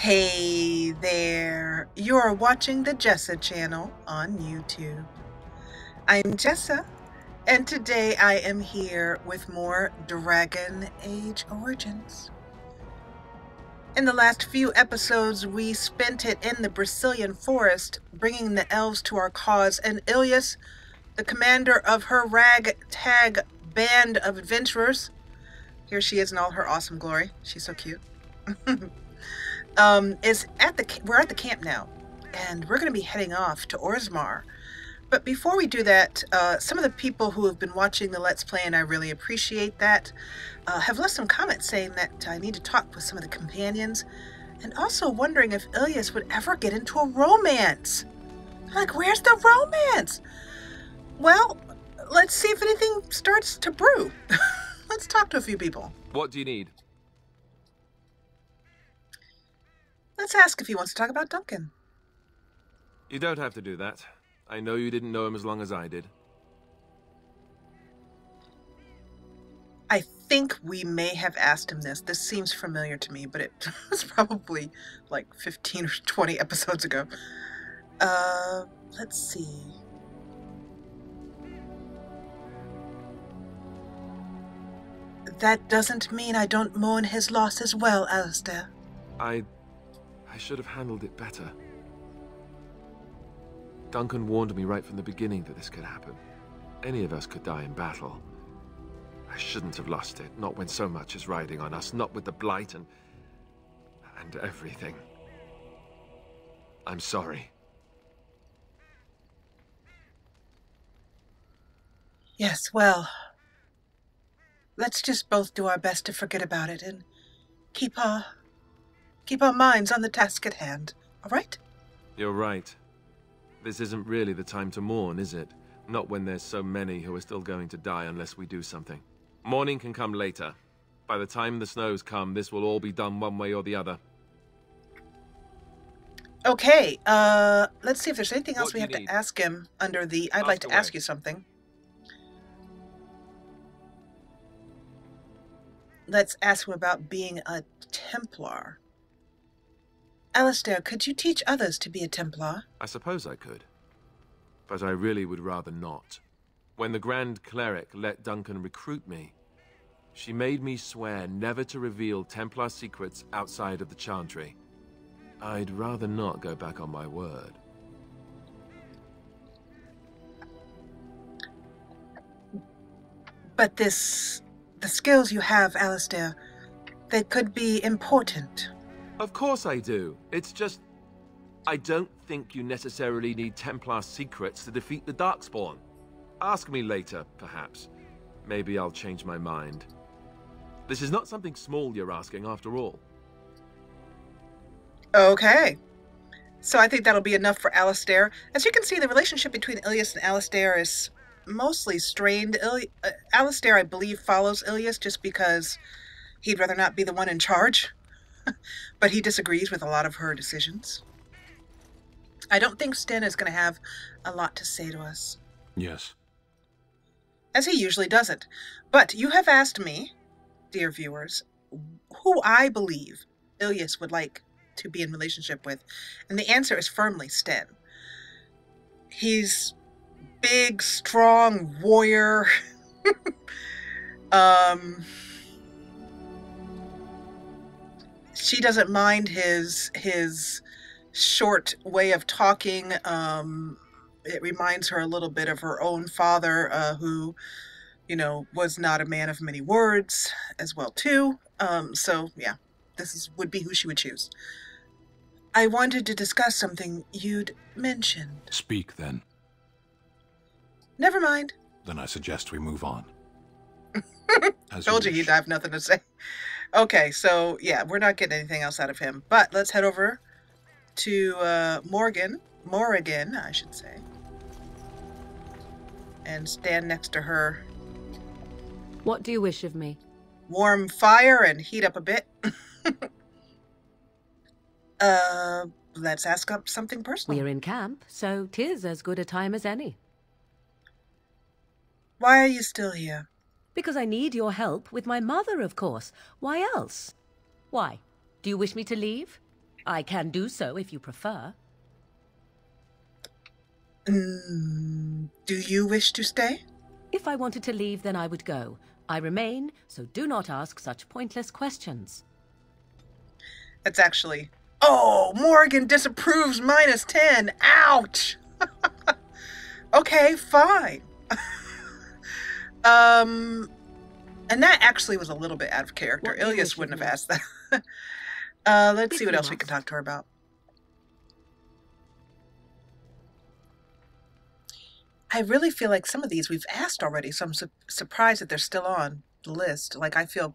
Hey there, you're watching the Jessa Channel on YouTube. I'm Jessa, and today I am here with more Dragon Age Origins. In the last few episodes, we spent it in the Brazilian forest, bringing the elves to our cause, and Ilyis, the commander of her ragtag band of adventurers, here she is in all her awesome glory, she's so cute, we're at the camp now, and we're going to be heading off to Orzammar. But before we do that, some of the people who have been watching the Let's Play, and I really appreciate that, have left some comments saying that I need to talk with some of the companions, and also wondering if Ilyis would ever get into a romance. Like, where's the romance? Well, let's see if anything starts to brew. Let's talk to a few people. What do you need? Let's ask if he wants to talk about Duncan. You don't have to do that. I know you didn't know him as long as I did. I think we may have asked him this. This seems familiar to me, but it was probably like 15 or 20 episodes ago. Let's see. That doesn't mean I don't mourn his loss as well, Alistair. I should have handled it better. Duncan warned me right from the beginning that this could happen. Any of us could die in battle. I shouldn't have lost it, not when so much is riding on us, not with the blight and everything. I'm sorry. Yes, well, let's just both do our best to forget about it and keep our minds on the task at hand, all right? You're right. This isn't really the time to mourn, is it? Not when there's so many who are still going to die unless we do something. Mourning can come later. By the time the snows come, this will all be done one way or the other. Okay, let's see if there's anything else we have to ask him under the I'd like to ask you something. Let's ask him about being a Templar. Alistair, could you teach others to be a Templar? I suppose I could. But I really would rather not. When the Grand Cleric let Duncan recruit me, she made me swear never to reveal Templar secrets outside of the Chantry. I'd rather not go back on my word. But the skills you have, Alistair, they could be important. Of course I do. It's just, I don't think you necessarily need Templar secrets to defeat the darkspawn. Ask me later, perhaps. Maybe I'll change my mind. This is not something small you're asking, after all. Okay. So I think that'll be enough for Alistair. As you can see, the relationship between Ilyis and Alistair is mostly strained. Alistair, I believe, follows Ilyis just because he'd rather not be the one in charge. But he disagrees with a lot of her decisions. I don't think Sten is going to have a lot to say to us. Yes. As he usually doesn't. But you have asked me, dear viewers, who I believe Ilyis would like to be in relationship with. And the answer is firmly Sten. He's big, strong warrior. She doesn't mind his short way of talking. It reminds her a little bit of her own father, who, you know, was not a man of many words as well, too. So, yeah, would be who she would choose. I wanted to discuss something you'd mentioned. Speak, then. Never mind. Then I suggest we move on. Told you he'd have nothing to say. Okay, so, yeah, we're not getting anything else out of him. But let's head over to Morrigan, I should say. And stand next to her. What do you wish of me? Warm fire and heat up a bit. Let's ask up something personal. We're in camp, so 'tis as good a time as any. Why are you still here? Because I need your help with my mother, of course. Why else? Why? Do you wish me to leave? I can do so if you prefer. Do you wish to stay? If I wanted to leave, then I would go. I remain, so do not ask such pointless questions. That's actually... Oh, Morgan disapproves -10. Ouch! Okay, fine. And that actually was a little bit out of character. What do you Ilyis wish wouldn't of have me? asked that. Let's see If what you else we can must. talk to her about. I really feel like some of these we've asked already, so I'm surprised that they're still on the list. Like, I feel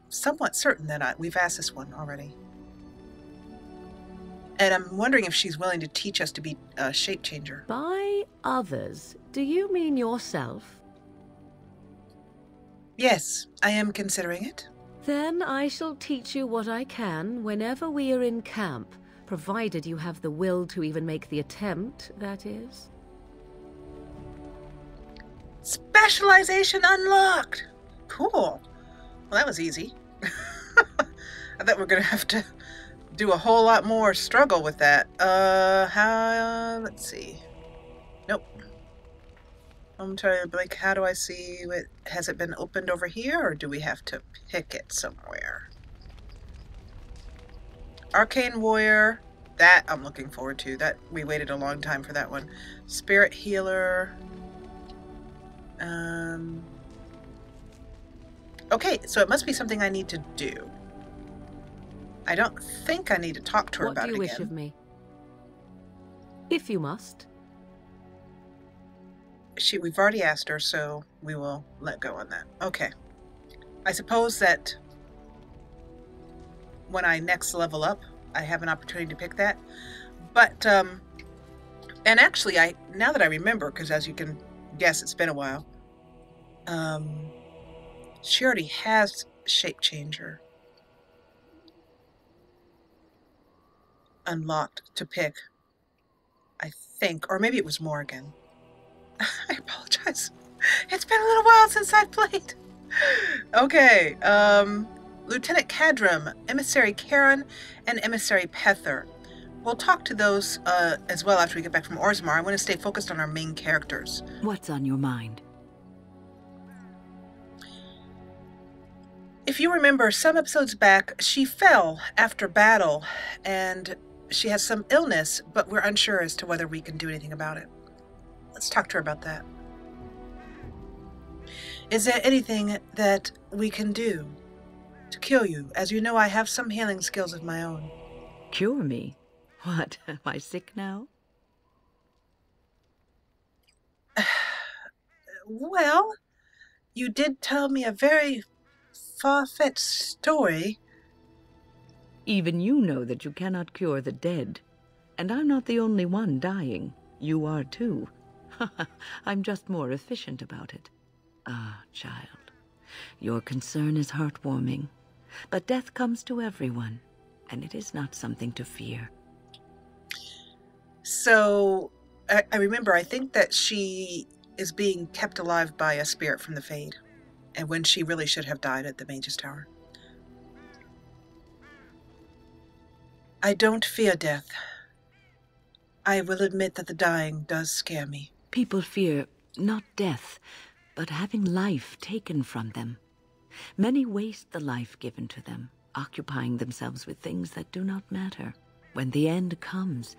somewhat certain that we've asked this one already. And I'm wondering if she's willing to teach us to be a shape changer. By others, do you mean yourself? Yes, I am considering it. Then I shall teach you what I can whenever we are in camp, provided you have the will to even make the attempt, that is. Specialization unlocked! Cool. Well, that was easy. I thought we were going to have to do a whole lot more struggle with that. Let's see. Nope. I'm trying to, like, how do I see what, has it been opened over here, or do we have to pick it somewhere? Arcane Warrior, that I'm looking forward to. That we waited a long time for that one. Spirit Healer. Okay, so it must be something I need to do. I don't think I need to talk to her about it again. What do you wish of me? If you must. We've already asked her, so we will let go on that. Okay. I suppose that when I next level up, I have an opportunity to pick that. But, and actually, now that I remember, because as you can guess, it's been a while, she already has Shape Changer unlocked to pick, I think. Or maybe it was Morgan. I apologize. It's been a little while since I've played. Okay, Lieutenant Cadram, Emissary Karen, and Emissary Pether. We'll talk to those as well after we get back from Orzammar. I want to stay focused on our main characters. What's on your mind? If you remember, some episodes back, she fell after battle, and she has some illness, but we're unsure as to whether we can do anything about it. Let's talk to her about that. Is there anything that we can do to cure you? As you know, I have some healing skills of my own. Cure me? What, am I sick now? Well, you did tell me a very far-fetched story. Even you know that you cannot cure the dead. And I'm not the only one dying. You are too. I'm just more efficient about it. Ah, child, your concern is heartwarming. But death comes to everyone, and it is not something to fear. So, I remember, I think that she is being kept alive by a spirit from the Fade, and when she really should have died at the Mage's Tower. I don't fear death. I will admit that the dying does scare me. People fear not death, but having life taken from them. Many waste the life given to them, occupying themselves with things that do not matter. When the end comes,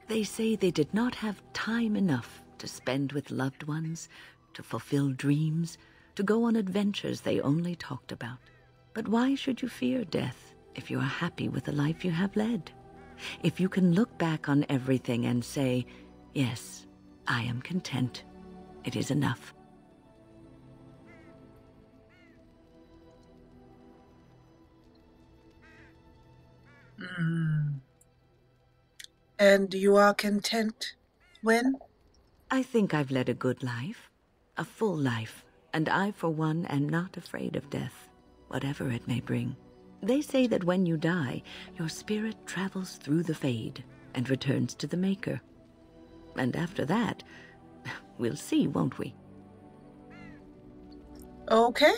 they say they did not have time enough to spend with loved ones, to fulfill dreams, to go on adventures they only talked about. But why should you fear death if you are happy with the life you have led? If you can look back on everything and say, yes, I am content. It is enough. And you are content, Wynn? I think I've led a good life, a full life, and I, for one, am not afraid of death, whatever it may bring. They say that when you die, your spirit travels through the Fade and returns to the Maker. And after that, we'll see, won't we? Okay.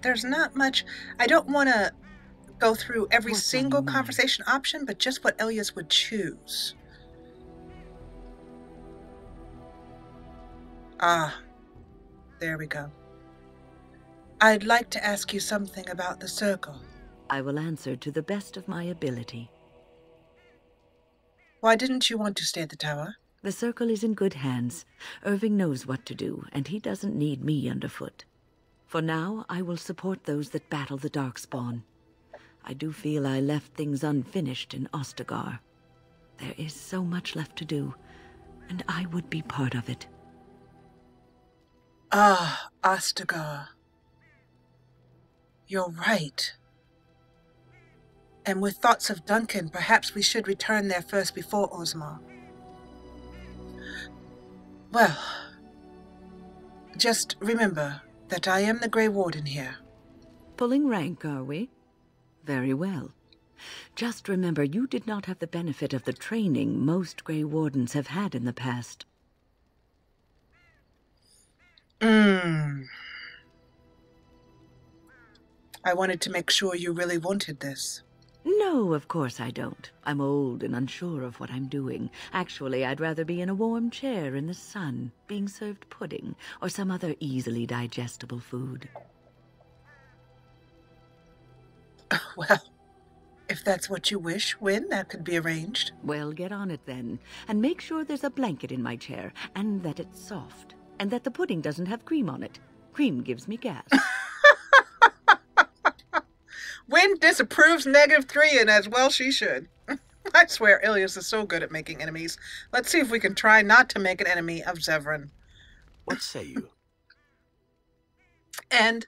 there's not much. I don't want to go through every What's on single your mind? conversation option, but just what Ilyis would choose. Ah, there we go. I'd like to ask you something about the circle. I will answer to the best of my ability. Why didn't you want to stay at the tower? The circle is in good hands. Irving knows what to do, and he doesn't need me underfoot. For now, I will support those that battle the darkspawn. I do feel I left things unfinished in Ostagar. There is so much left to do, and I would be part of it. Ah, Ostagar. You're right. And with thoughts of Duncan, perhaps we should return there first before Orzammar. Well, just remember that I am the Grey Warden here. Pulling rank, are we? Very well. Just remember, you did not have the benefit of the training most Grey Wardens have had in the past. I wanted to make sure you really wanted this. No, of course I don't. I'm old and unsure of what I'm doing. Actually, I'd rather be in a warm chair in the sun, being served pudding or some other easily digestible food. Well, if that's what you wish, Wynn, that could be arranged. Well, get on it then. And make sure there's a blanket in my chair, and that it's soft, and that the pudding doesn't have cream on it. Cream gives me gas. Wynn disapproves -3, and as well she should. I swear Ilyis is so good at making enemies. Let's see if we can try not to make an enemy of Zevran. What say you? And,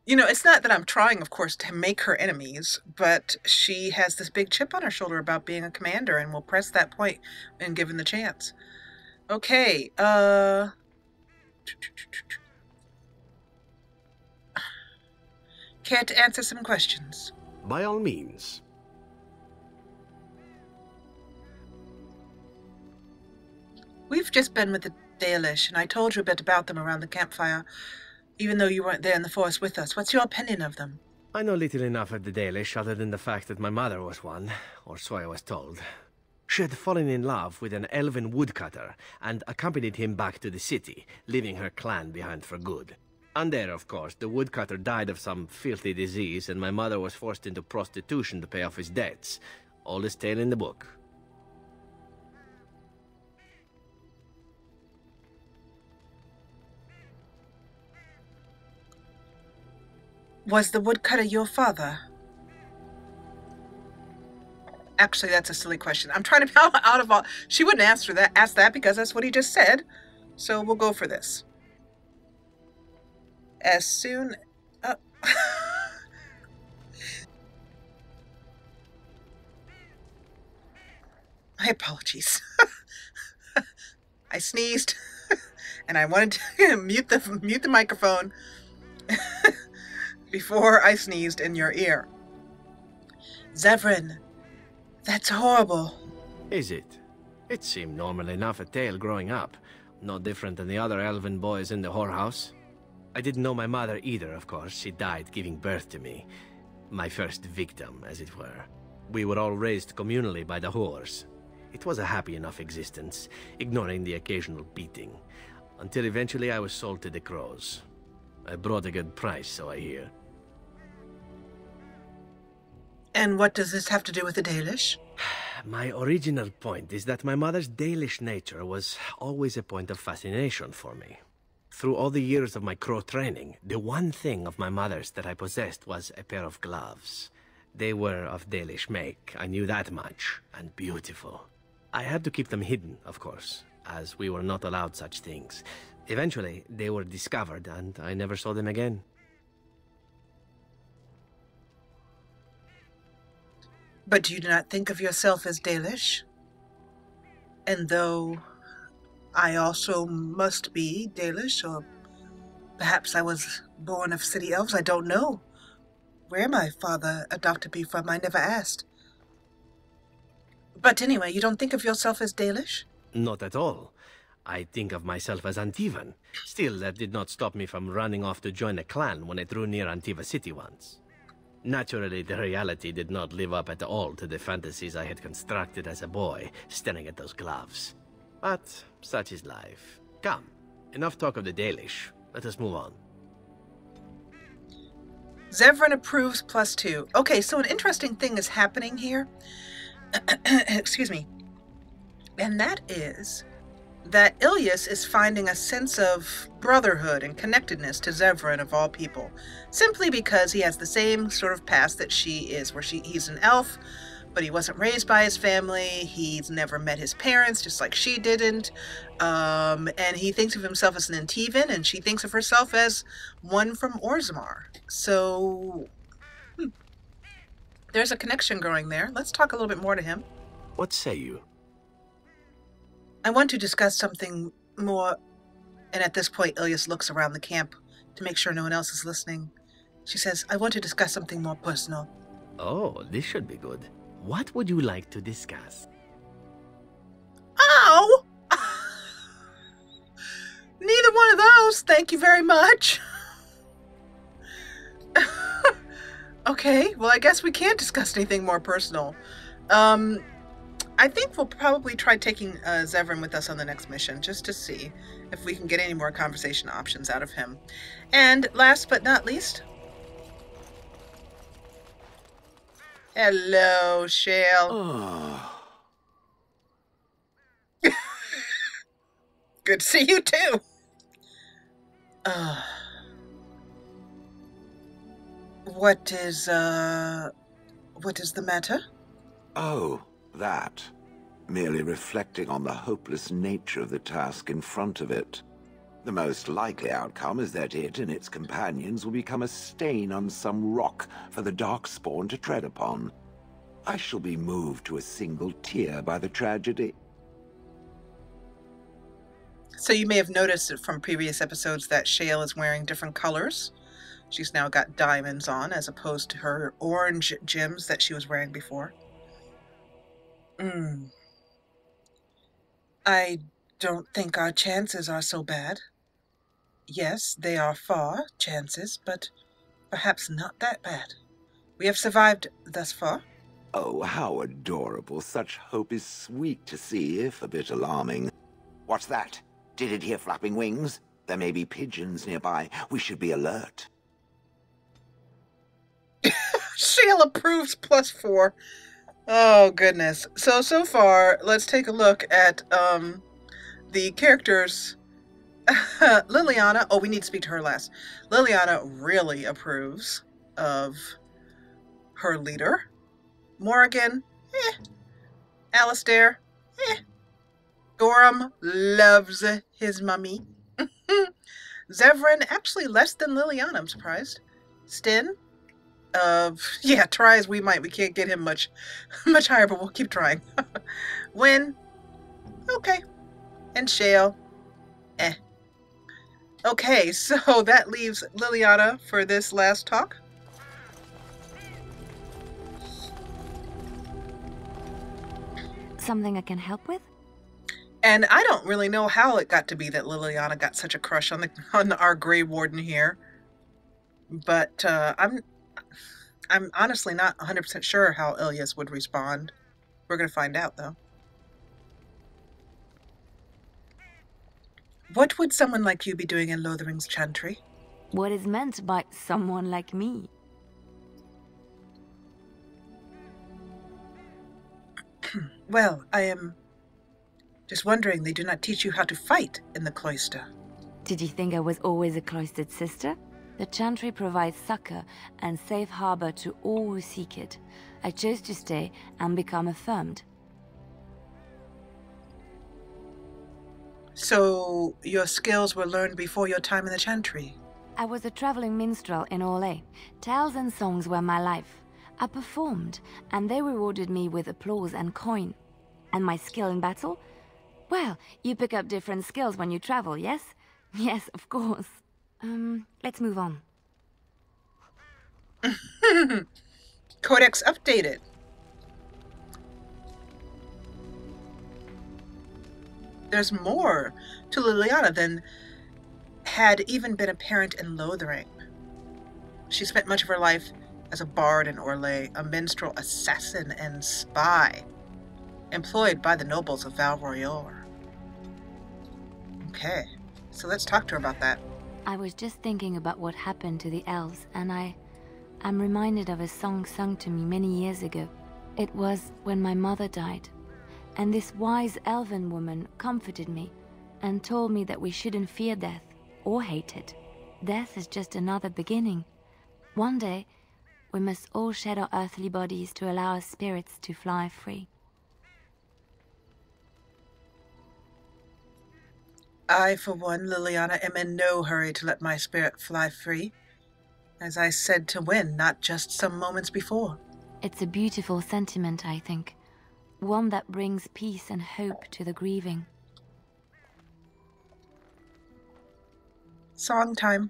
you know, it's not that I'm trying, of course, to make her enemies, but she has this big chip on her shoulder about being a commander, and will press that point when given the chance. Okay, care to answer some questions? By all means. We've just been with the Dalish, and I told you a bit about them around the campfire, even though you weren't there in the forest with us. What's your opinion of them? I know little enough of the Dalish, other than the fact that my mother was one, or so I was told. She had fallen in love with an elven woodcutter, and accompanied him back to the city, leaving her clan behind for good. And there, of course, the woodcutter died of some filthy disease, and my mother was forced into prostitution to pay off his debts. Oldest tale in the book. Was the woodcutter your father? Actually, that's a silly question. I'm trying to out of all. She wouldn't ask that because that's what he just said. So we'll go for this. As soon... My apologies. I sneezed, and I wanted to mute the microphone before I sneezed in your ear. Zevran, that's horrible. Is it? It seemed normal enough a tale growing up. No different than the other elven boys in the whorehouse. I didn't know my mother either, of course. She died giving birth to me. My first victim, as it were. We were all raised communally by the whores. It was a happy enough existence, ignoring the occasional beating. Until eventually I was sold to the crows. I brought a good price, so I hear. And what does this have to do with the Dalish? My original point is that my mother's Dalish nature was always a point of fascination for me. Through all the years of my crow training, the one thing of my mother's that I possessed was a pair of gloves. They were of Dalish make, I knew that much, and beautiful. I had to keep them hidden, of course, as we were not allowed such things. Eventually, they were discovered, and I never saw them again. But you do not think of yourself as Dalish? And though I also must be Dalish, or perhaps I was born of city elves, I don't know where my father adopted me from. I never asked. But anyway, you don't think of yourself as Dalish? Not at all. I think of myself as Antivan. Still, that did not stop me from running off to join a clan when I drew near Antiva City once. Naturally, the reality did not live up at all to the fantasies I had constructed as a boy, staring at those gloves. But such is life. Come, enough talk of the Dalish. Let us move on. Zevran approves +2. Okay, so an interesting thing is happening here. Excuse me. And that is that Ilyis is finding a sense of brotherhood and connectedness to Zevran of all people, simply because he has the same sort of past that she is, where he's an elf, but he wasn't raised by his family, he's never met his parents, just like she didn't, and he thinks of himself as an Antivan, and she thinks of herself as one from Orzammar. So, there's a connection growing there. Let's talk a little bit more to him. What say you? I want to discuss something more, and at this point, Ilyis looks around the camp to make sure no one else is listening. She says, I want to discuss something more personal. Oh, this should be good. What would you like to discuss? Oh! Neither one of those, thank you very much. Okay, well, I guess we can't discuss anything more personal. I think we'll probably try taking Zevran with us on the next mission, just to see if we can get any more conversation options out of him. And last but not least... Hello, Shale. Oh. Good to see you, too. What is the matter? Oh, that. Merely reflecting on the hopeless nature of the task in front of it. The most likely outcome is that it and its companions will become a stain on some rock for the darkspawn to tread upon. I shall be moved to a single tear by the tragedy. So you may have noticed it from previous episodes that Shale is wearing different colors. She's now got diamonds on as opposed to her orange gems that she was wearing before. I don't think our chances are so bad. Yes, they are far chances, but perhaps not that bad. We have survived thus far. Oh, how adorable. Such hope is sweet to see, if a bit alarming. What's that? Did it hear flapping wings? There may be pigeons nearby. We should be alert. Shale approves +4. Oh, goodness. So far, let's take a look at the characters. Liliana. Oh, we need to speak to her last. Liliana really approves of her leader. Morgan, Alistair, Gorham loves his mummy. Zevran, actually less than Liliana, I'm surprised. Sten, yeah, try as we might, we can't get him much higher, but we'll keep trying. Wynn, okay. And Shale, Okay, so that leaves Liliana for this last talk. Something I can help with? And I don't really know how it got to be that Liliana got such a crush on our Grey Warden here. But I'm honestly not 100% sure how Ilyis would respond. We're going to find out, though. What would someone like you be doing in Lothering's Chantry? What is meant by someone like me? Well, I am just wondering, they do not teach you how to fight in the cloister. Did you think I was always a cloistered sister? The Chantry provides succor and safe harbor to all who seek it. I chose to stay and become affirmed. So, your skills were learned before your time in the Chantry? I was a traveling minstrel in Orlais. Tales and songs were my life. I performed, and they rewarded me with applause and coin. And my skill in battle? Well, you pick up different skills when you travel, yes? Yes, of course. Let's move on. Codex updated. there's more to Liliana than had even been apparent in Lothering. She spent much of her life as a bard in Orlais, a minstrel, assassin, and spy, employed by the nobles of Val Royeaux. Okay, so let's talk to her about that. I was just thinking about what happened to the elves, and I'm reminded of a song sung to me many years ago. It was when my mother died, and this wise elven woman comforted me and told me that we shouldn't fear death or hate it. Death is just another beginning. One day, we must all shed our earthly bodies to allow our spirits to fly free. I, for one, Liliana, am in no hurry to let my spirit fly free, as I said to Wynn not just some moments before. It's a beautiful sentiment, I think. One that brings peace and hope to the grieving. Song time.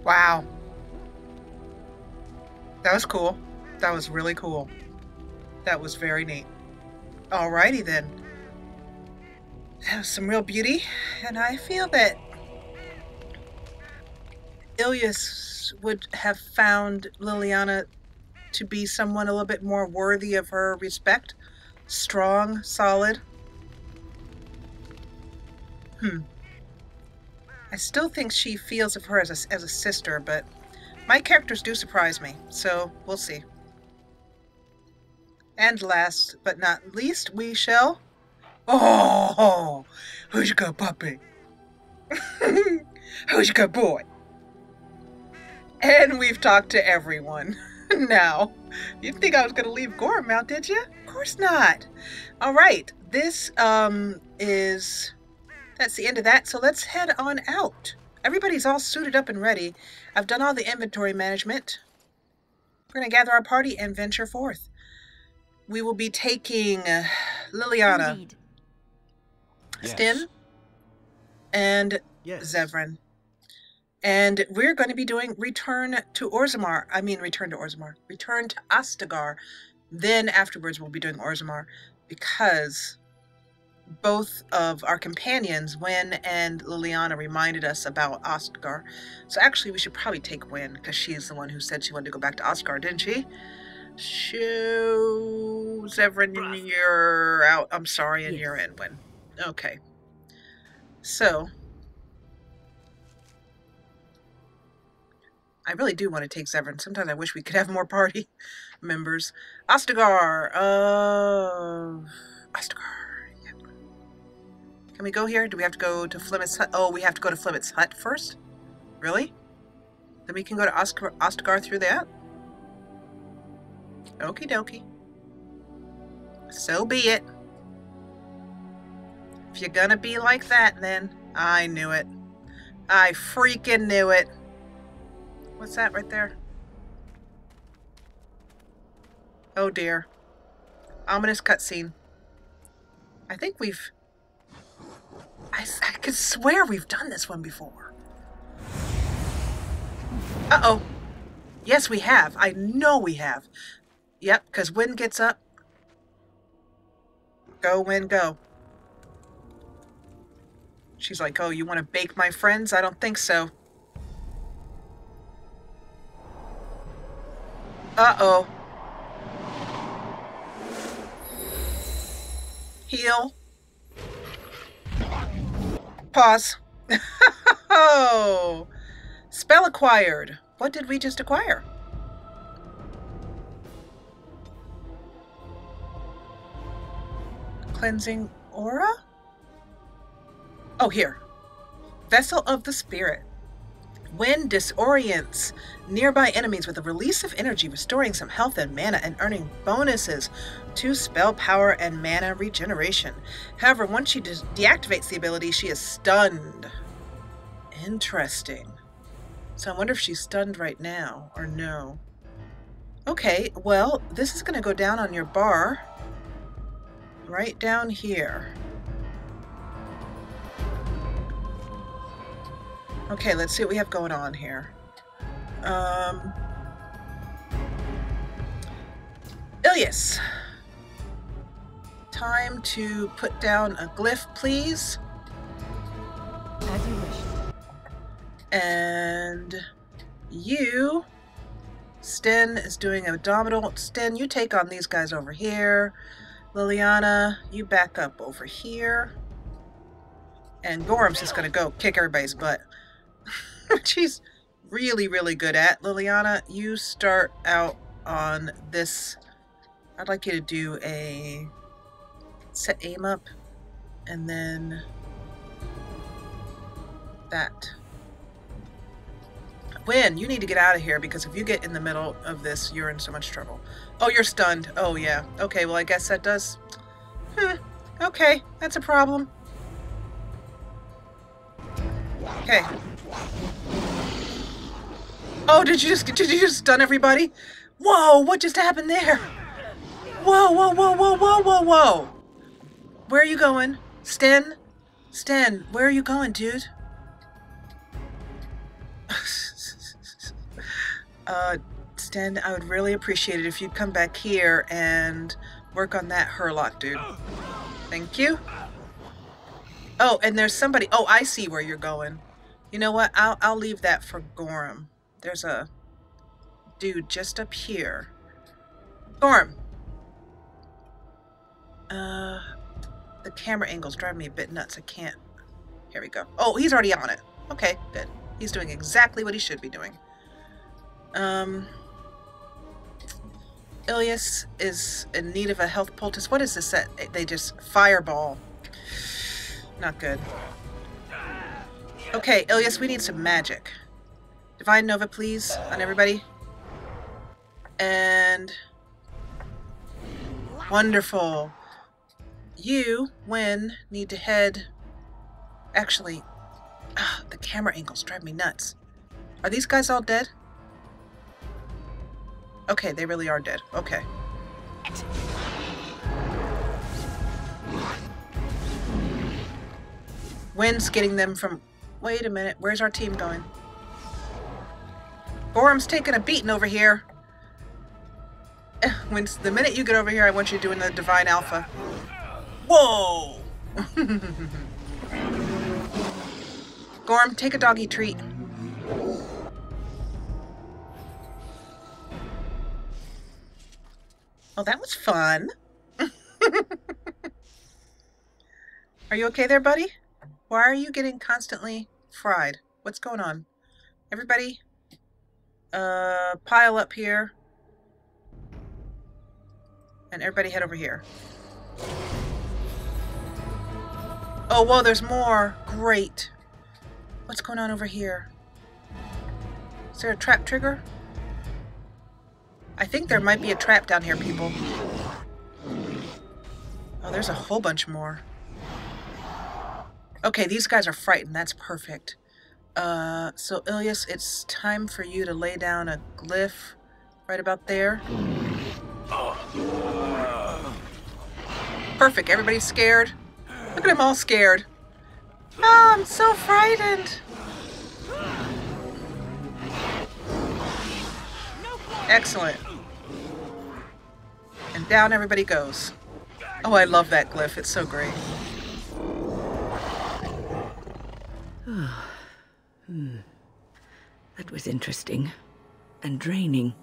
Wow. That was cool. That was really cool. That was very neat. Alrighty then. That was some real beauty, and I feel that Ilyis would have found Liliana to be someone a little bit more worthy of her respect. Strong, solid. I still think she feels of her as a sister, but my characters do surprise me, so we'll see. And last but not least, we shall... Oh, who's your good puppy? Who's your good boy? And we've talked to everyone. Now, you think I was going to leave Gorham out, did you? Of course not. All right, this that's the end of that, so let's head on out. Everybody's all suited up and ready. I've done all the inventory management. We're going to gather our party and venture forth. We will be taking Liliana, Indeed. Stin, and Zevran. And we're going to be doing Return to Orzammar. Return to Ostagar. Then afterwards we'll be doing Orzammar, because both of our companions, Wynn and Liliana, reminded us about Oscar. So actually, we should probably take Wynn, because she's the one who said she wanted to go back to Oscar, didn't she? Show Zevran, you're out. I'm sorry, and you're in, Wynn. Okay. So, I really do want to take Zevran. Sometimes I wish we could have more party members. Ostagar. Ostagar. Yep. Can we go here? Do we have to go to Flemeth's hut? Oh, we have to go to Flemeth's hut first? Really? Then we can go to Ostagar through that? Okie dokie. So be it. If you're gonna be like that, then I knew it. I freaking knew it. What's that right there? Oh dear. Ominous cutscene. I think we've... I could swear we've done this one before. Uh-oh. Yes, we have. I know we have. Yep, because Wynn gets up. Go, Wynn, go. She's like, oh, you want to bake my friends? I don't think so. Uh-oh. Heal. Pause. Oh. Spell acquired. What did we just acquire? Cleansing aura? Oh, here. Vessel of the Spirit. Wynn disorients nearby enemies with a release of energy, restoring some health and mana and earning bonuses to spell power and mana regeneration. However, once she deactivates the ability, she is stunned. Interesting. So I wonder if she's stunned right now or no. Okay, well, this is going to go down on your bar. Right down here. Okay, let's see what we have going on here. Ilyis. Time to put down a glyph, please. As you wish. And you, Sten is doing abdominal. Sten, you take on these guys over here. Liliana, you back up over here. And Gorham's just gonna go kick everybody's butt. Which he's really, really good at. Liliana, you start out on this. I'd like you to do a set aim up and then that. Wynn, you need to get out of here because if you get in the middle of this, you're in so much trouble. Oh, you're stunned. Oh, yeah. Okay, well, I guess that does... Okay, that's a problem. Okay. Oh, did you just stun everybody? Whoa, what just happened there? Whoa, whoa, whoa, whoa, whoa, whoa, whoa. Where are you going? Sten? Sten, where are you going, dude? Sten, I would really appreciate it if you'd come back here and work on that Hurlock, dude. Thank you. Oh, and there's somebody. Oh, I see where you're going. You know what? I'll leave that for Gorham. There's a dude just up here. Gorham. The camera angle's driving me a bit nuts. I can't. Here we go. Oh, he's already on it. Okay, good. He's doing exactly what he should be doing. Ilyis is in need of a health poultice. What is this set? They just fireball. Not good. Okay, Ilyis, we need some magic. Divine Nova, please, on everybody. And... wonderful. You, Wynn, need to head... Actually, the camera angles drive me nuts. Are these guys all dead? Okay, they really are dead. Okay. Wynn's getting them from... Wait a minute, where's our team going? Gorham's taking a beating over here. The minute you get over here, I want you doing the Divine Alpha. Whoa! Gorm, take a doggy treat. Oh, that was fun. Are you okay there, buddy? Why are you getting constantly fried? What's going on? Everybody, pile up here. And everybody head over here. Oh, whoa, there's more. Great. What's going on over here? Is there a trap trigger? I think there might be a trap down here, people. Oh, there's a whole bunch more. Okay, these guys are frightened. That's perfect. So Ilyis, it's time for you to lay down a glyph right about there. Perfect. Everybody's scared. Look at them all scared. Oh, I'm so frightened. Excellent. And down everybody goes. Oh, I love that glyph. It's so great. That was interesting and draining.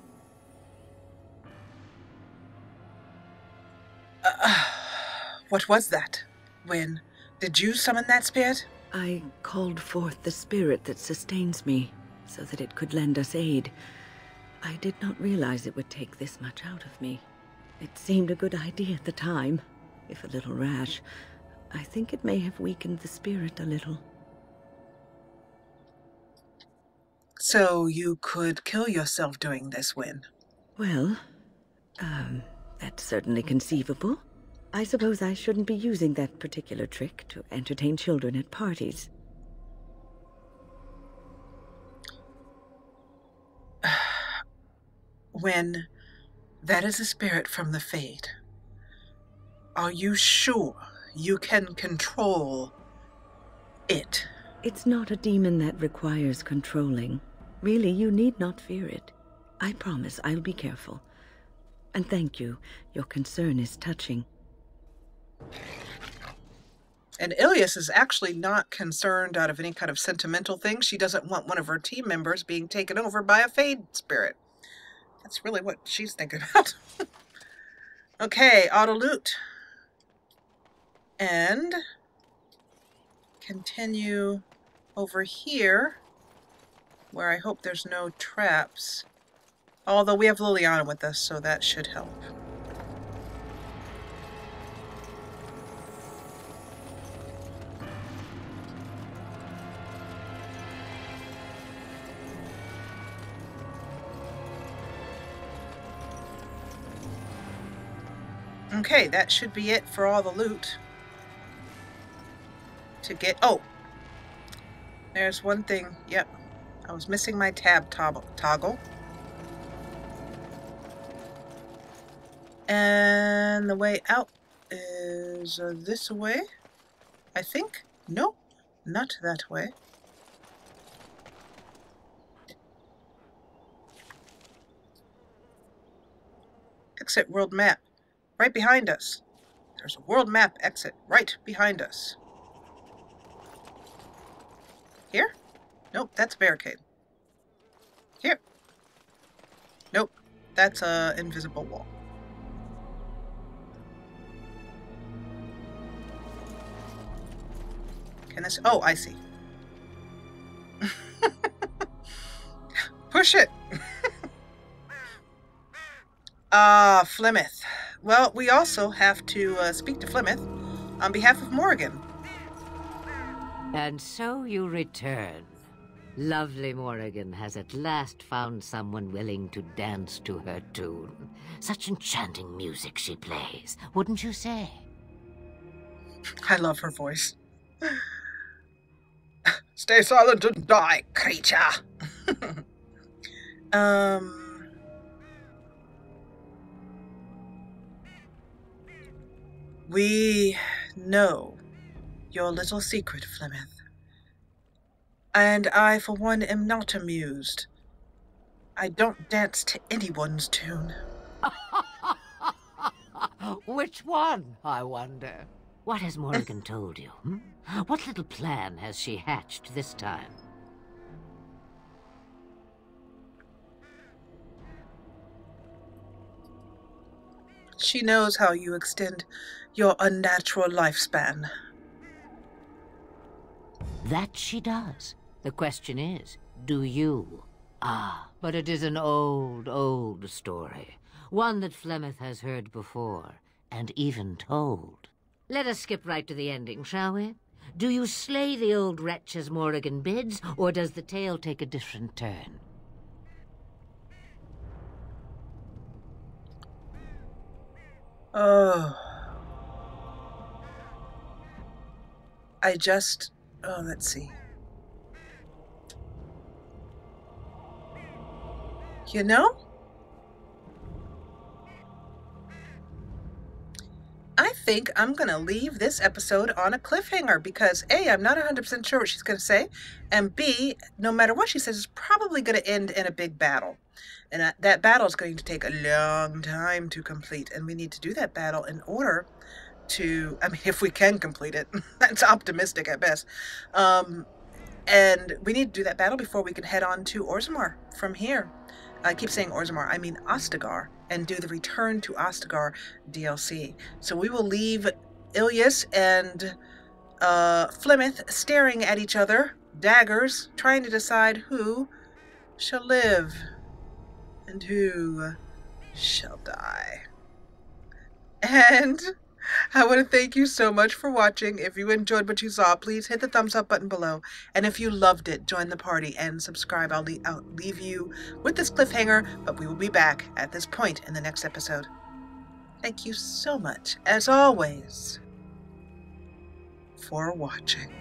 What was that? Wynn, did you summon that spirit? I called forth the spirit that sustains me, so that it could lend us aid. I did not realize it would take this much out of me. It seemed a good idea at the time, if a little rash. I think it may have weakened the spirit a little. So you could kill yourself doing this, Wynn? Well, that's certainly conceivable. I suppose I shouldn't be using that particular trick to entertain children at parties. Wynn, that is a spirit from the Fade. Are you sure you can control it? It's not a demon that requires controlling. Really, you need not fear it. I promise I'll be careful. And thank you. Your concern is touching. And Ilyis is actually not concerned out of any kind of sentimental thing. She doesn't want one of her team members being taken over by a Fade spirit. That's really what she's thinking about. Okay, auto loot. And continue over here, where I hope there's no traps. Although we have Liliana with us, so that should help. Okay, that should be it for all the loot. To get... Oh! There's one thing. Yep. I was missing my tab toggle. And the way out is this way, I think. No, not that way. Exit world map. Right behind us. There's a world map exit right behind us. Here? Nope, that's a barricade. Here. Nope, that's an invisible wall. Can this... Oh, I see. Push it! Flemeth. Well, we also have to speak to Flemeth on behalf of Morrigan. And so you return. Lovely Morrigan has at last found someone willing to dance to her tune. Such enchanting music she plays, wouldn't you say? I love her voice. Stay silent and die, creature! We know your little secret, Flemeth. And I, for one, am not amused. I don't dance to anyone's tune. Which one, I wonder? What has Morrigan told you? What little plan has she hatched this time? She knows how you extend your unnatural lifespan. That she does. The question is, do you? Ah, but it is an old, old story. One that Flemeth has heard before, and even told. Let us skip right to the ending, shall we? Do you slay the old wretch as Morrigan bids, or does the tale take a different turn? Oh. Let's see. You know? I think I'm going to leave this episode on a cliffhanger because A, I'm not 100% sure what she's going to say, and B, no matter what she says, it's probably going to end in a big battle. And that battle is going to take a long time to complete, and we need to do that battle in order to, I mean, if we can complete it. That's optimistic at best. And we need to do that battle before we can head on to Orzammar from here. I keep saying Orzammar, I mean Ostagar, and do the Return to Ostagar DLC. So we will leave Ilyis and Flemeth staring at each other, daggers, trying to decide who shall live and who shall die. And I want to thank you so much for watching. If you enjoyed what you saw, please hit the thumbs up button below. And if you loved it, join the party and subscribe. I'll leave you with this cliffhanger, but we will be back at this point in the next episode. Thank you so much, as always, for watching.